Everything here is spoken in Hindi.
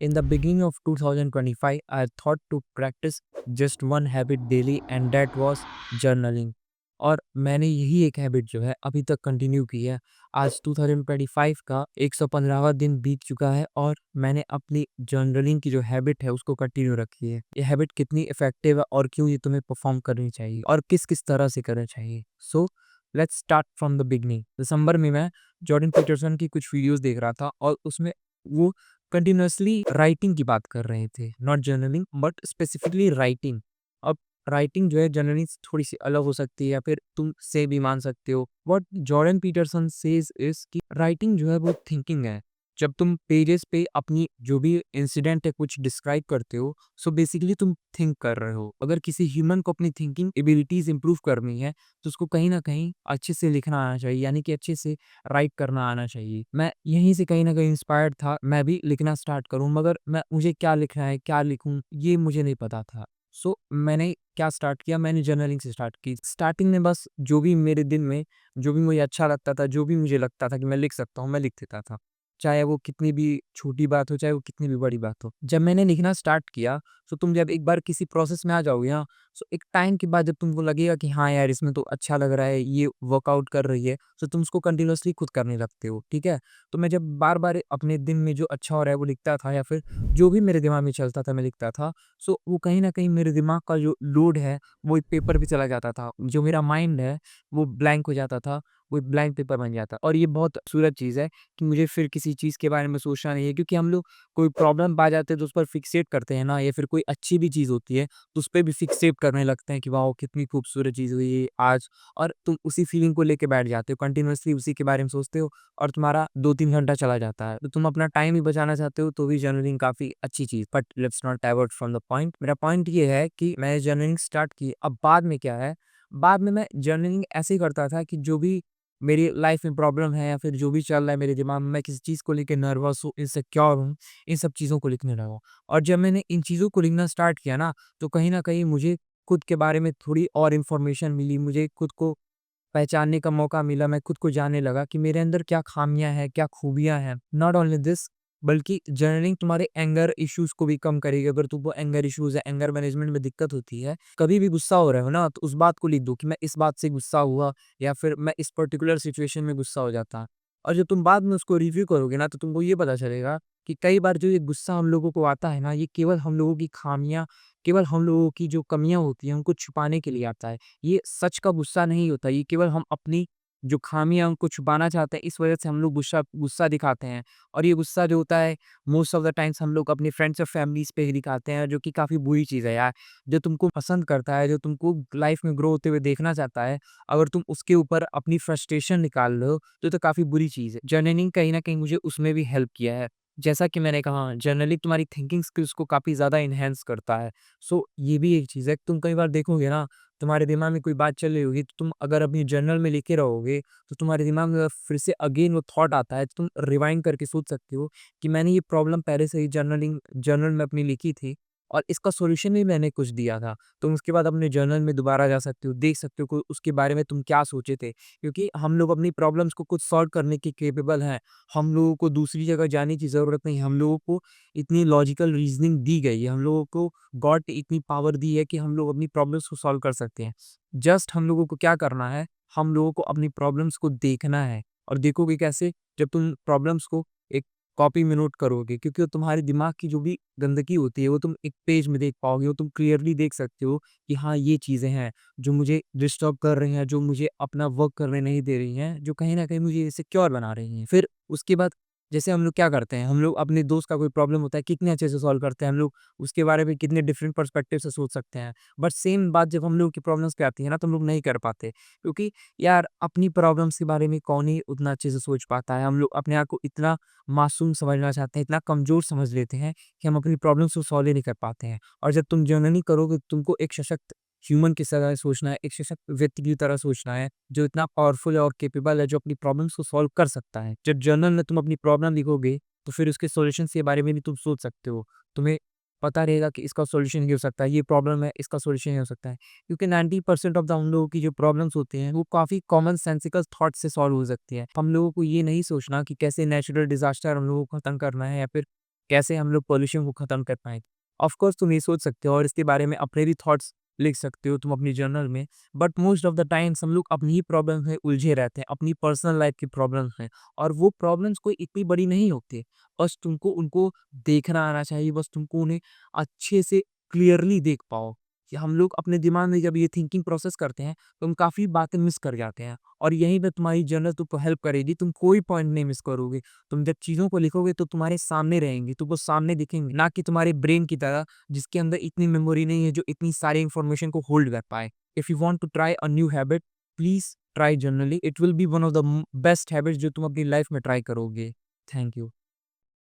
In the beginning of 2025, I thought to practice just one habit daily and that was journaling. और मैंने यही एक हैबिट जो है अभी तक कंटिन्यू की है। आज 2025 का 115वां दिन बीत चुका है और मैंने अपनी जर्नलिंग की जो हैबिट है उसको कंटिन्यू रखी है। ये हैबिट कितनी इफ़ेक्टिव है और क्यों ये तुम्हें परफॉर्म करनी चाहिए और किस-किस तरह से करना चाहिए। So let's start from the beginning. दिसंबर में मैं जॉर्डन पीटरसन की कुछ वीडियोज़ देख रहा था और उसमें वो कंटिन्यूअसली राइटिंग की बात कर रहे थे, not journaling but specifically writing. अब राइटिंग जो है जर्नलिंग से थोड़ी सी अलग हो सकती है या फिर तुम से भी मान सकते हो। What Jordan Peterson says is कि राइटिंग जो है वो थिंकिंग है। जब तुम पेजेस पे अपनी जो भी इंसिडेंट है कुछ डिस्क्राइब करते हो, सो बेसिकली तुम थिंक कर रहे हो। अगर किसी ह्यूमन को अपनी थिंकिंग एबिलिटीज इंप्रूव करनी है तो उसको कहीं ना कहीं अच्छे से लिखना आना चाहिए, यानी कि अच्छे से राइट करना आना चाहिए। मैं यहीं से कहीं न कहीं इंस्पायर्ड था, मैं भी लिखना स्टार्ट करूँ, मगर मैं मुझे क्या लिखना है, क्या लिखूँ, ये मुझे नहीं पता था। सो मैंने क्या स्टार्ट किया, मैंने जर्नलिंग से स्टार्ट की। स्टार्टिंग में बस जो भी मेरे दिन में, जो भी मुझे अच्छा लगता था, जो भी मुझे लगता था कि मैं लिख सकता हूँ, मैं लिख देता था। चाहे वो कितनी भी छोटी बात हो, चाहे वो कितनी भी बड़ी बात हो। जब मैंने लिखना स्टार्ट किया, तो तुम जब एक बार किसी प्रोसेस में आ जाओगे ना, सो एक टाइम के बाद जब तुमको लगेगा कि हाँ यार, इसमें तो अच्छा लग रहा है, ये वर्कआउट कर रही है, तो तुम उसको कंटिन्यूअसली खुद करने लगते हो, ठीक है? तो मैं जब बार-बार अपने दिन में जो अच्छा हो रहा है वो लिखता था या फिर जो भी मेरे दिमाग में चलता था मैं लिखता था, सो वो कहीं न कहीं मेरे दिमाग का जो लोड है वो एक पेपर पे चला जाता था। जो मेरा माइंड है वो ब्लैंक हो जाता था, वो एक ब्लैंक पेपर बन जाता। और ये बहुत खूबसूरत चीज़ है कि मुझे फिर किसी चीज़ के बारे में सोचना नहीं है, क्योंकि हम लोग कोई प्रॉब्लम पा जाते हैं तो उस पर फिक्सेट करते हैं ना, या फिर कोई अच्छी भी चीज़ होती है तो उसपे भी फिक्सेट करने लगते हैं कि वाओ! कितनी खूबसूरत चीज़ हुई ये आज। और तुम उसी फीलिंग को लेके बैठ जाते हो, कंटीन्यूअसली उसी के बारे में सोचते हो और तुम्हारा 2-3 घंटा चला जाता है। तो तुम अपना टाइम ही बचाना चाहते हो तो भी जर्नलिंग काफ़ी अच्छी चीज़। But let's not divert from the point. मेरा पॉइंट ये है कि मैंने जर्नलिंग स्टार्ट की। अब बाद में क्या है, बाद में मैं जर्नलिंग ऐसे ही करता था कि जो भी मेरी लाइफ में प्रॉब्लम है या फिर जो भी चल रहा है मेरे दिमाग में, मैं किसी चीज़ को लेके नर्वस हूँ, इनसिक्योर हूँ, इन सब चीज़ों को लिखने लगा। और जब मैंने इन चीज़ों को लिखना स्टार्ट किया ना, तो कहीं न कहीं मुझे खुद के बारे में थोड़ी और इन्फॉर्मेशन मिली, मुझे खुद को पहचानने का मौका मिला, मैं खुद को जानने लगा कि मेरे अंदर क्या ख़ामियाँ हैं, क्या खूबियाँ हैं। नॉट ओनली दिस, बल्कि जर्नलिंग तुम्हारे एंगर इश्यूज़ को भी कम करेगी। अगर तुमको एंगर इश्यूज़ है, एंगर मैनेजमेंट में दिक्कत होती है, कभी भी गुस्सा हो रहे हो ना, तो उस बात को लिख दो कि मैं इस बात से गुस्सा हुआ या फिर मैं इस पर्टिकुलर सिचुएशन में गुस्सा हो जाता। और जब तुम बाद में उसको रिव्यू करोगे ना, तो तुमको ये पता चलेगा कि कई बार जो ये गुस्सा हम लोगों को आता है ना, ये केवल हम लोगों की ख़ामियाँ, केवल हम लोगों की जो कमियाँ होती हैं, उनको छुपाने के लिए आता है। ये सच का गुस्सा नहीं होता, ये केवल हम अपनी जो खामियाँ हैं उनको छुपाना चाहते हैं, इस वजह से हम लोग गुस्सा गुस्सा दिखाते हैं। और ये गुस्सा जो होता है मोस्ट ऑफ द टाइम्स हम लोग अपने फ्रेंड्स और फैमिलीज़ पे ही दिखाते हैं, जो कि काफ़ी बुरी चीज़ है यार। जो तुमको पसंद करता है, जो तुमको लाइफ़ में ग्रो होते हुए देखना चाहता है, अगर तुम उसके ऊपर अपनी फ्रस्ट्रेशन निकाल रहे हो, तो ये तो काफ़ी बुरी चीज़ है। जर्नलिंग कहीं न कहीं मुझे उसमें भी हेल्प किया है। जैसा कि मैंने कहा, जर्नलिंग तुम्हारी थिंकिंग स्किल्स को काफ़ी ज़्यादा एनहांस करता है। सो ये भी एक चीज़ है, तुम कई बार देखोगे ना, तुम्हारे दिमाग में कोई बात चल रही होगी, तो तुम अगर अपनी जर्नल में लिखे रहोगे, तो तुम्हारे दिमाग में फिर से अगेन वो थॉट आता है, तो तुम रिवाइंड करके सोच सकते हो कि मैंने ये प्रॉब्लम पहले से ही जर्नल में अपनी लिखी थी और इसका सॉल्यूशन भी मैंने कुछ दिया था। तुम उसके बाद अपने जर्नल में दोबारा जा सकते हो, देख सकते हो कि उसके बारे में तुम क्या सोचे थे। क्योंकि हम लोग अपनी प्रॉब्लम्स को खुद सॉल्व करने के कैपेबल हैं। हम लोगों को दूसरी जगह जाने की ज़रूरत नहीं है। हम लोगों को इतनी लॉजिकल रीज़निंग दी गई है। हम लोगों को गॉड ने इतनी पावर दी है कि हम लोग अपनी प्रॉब्लम्स को सॉल्व कर सकते हैं। जस्ट हम लोगों को क्या करना है, हम लोगों को अपनी प्रॉब्लम्स को देखना है। और देखोगे कैसे? जब तुम प्रॉब्लम्स को एक कॉपी में नोट करोगे, क्योंकि वो तुम्हारे दिमाग की जो भी गंदगी होती है वो तुम एक पेज में देख पाओगे, वो तुम क्लियरली देख सकते हो कि हाँ, ये चीज़ें हैं जो मुझे डिस्टर्ब कर रही हैं, जो मुझे अपना वर्क करने नहीं दे रही हैं, जो कहीं न कहीं मुझे इनसिक्योर बना रही हैं। फिर उसके बाद जैसे हम लोग क्या करते हैं, हम लोग अपने दोस्त का कोई प्रॉब्लम होता है कितने अच्छे से सॉल्व करते हैं, हम लोग उसके बारे में कितने डिफरेंट पर्सपेक्टिव से सोच सकते हैं। बट सेम बात जब हम लोग की प्रॉब्लम्स पे आती है ना, तो हम लोग नहीं कर पाते, क्योंकि यार अपनी प्रॉब्लम्स के बारे में कौन ही उतना अच्छे से सोच पाता है। हम लोग अपने आप को इतना मासूम समझना चाहते हैं, इतना कमज़ोर समझ लेते हैं कि हम अपनी प्रॉब्लम्स को सॉल्व ही नहीं कर पाते हैं। और जब तुम जर्नलिंग करोगे, तुमको एक सशक्त ह्यूमन की तरह सोचना है, एक सशक्त व्यक्ति की तरह सोचना है, जो इतना पावरफुल है और कैपेबल है, जो अपनी प्रॉब्लम्स को सॉल्व कर सकता है। जब जर्नल में तुम अपनी प्रॉब्लम लिखोगे, तो फिर उसके सॉल्यूशंस के बारे में भी तुम सोच सकते हो। तुम्हें पता रहेगा कि इसका सॉल्यूशन ये हो सकता है, ये प्रॉब्लम है, इसका सॉल्यूशन ये हो सकता है। क्योंकि 90% ऑफ द हम लोगों की जो प्रॉब्लम्स होती हैं, वो काफ़ी कॉमन सेंसिकल थॉट से सॉल्व हो सकती है। हम लोगों को ये नहीं सोचना कि कैसे नेचुरल डिज़ास्टर हम लोगों को खत्म करना है या फिर कैसे हम लोग पॉल्यूशन को खत्म कर पाएँ। ऑफ कोर्स तुम ये सोच सकते हो और इसके बारे में अपने भी थॉट्स लिख सकते हो तुम अपनी जर्नल में। But most of the times हम लोग अपनी ही प्रॉब्लम में उलझे रहते हैं, अपनी पर्सनल लाइफ की प्रॉब्लम्स में, और वो प्रॉब्लम्स कोई इतनी बड़ी नहीं होती। बस तुमको उनको देखना आना चाहिए, बस तुमको उन्हें अच्छे से क्लियरली देख पाओ। कि हम लोग अपने दिमाग में जब ये थिंकिंग प्रोसेस करते हैं, तो हम काफ़ी बातें मिस कर जाते हैं, और यहीं पे तुम्हारी जर्नल तुमको हेल्प करेगी, तुम कोई पॉइंट नहीं मिस करोगे। तुम जब चीज़ों को लिखोगे तो तुम्हारे सामने रहेंगी, तुमको सामने दिखेंगी, ना कि तुम्हारे ब्रेन की तरह जिसके अंदर इतनी मेमोरी नहीं है जो इतनी सारी इन्फॉर्मेशन को होल्ड कर पाए। If you want to try a new habit, please try journaling. It will be one of the best habits जो तुम अपनी लाइफ में ट्राई करोगे। Thank you.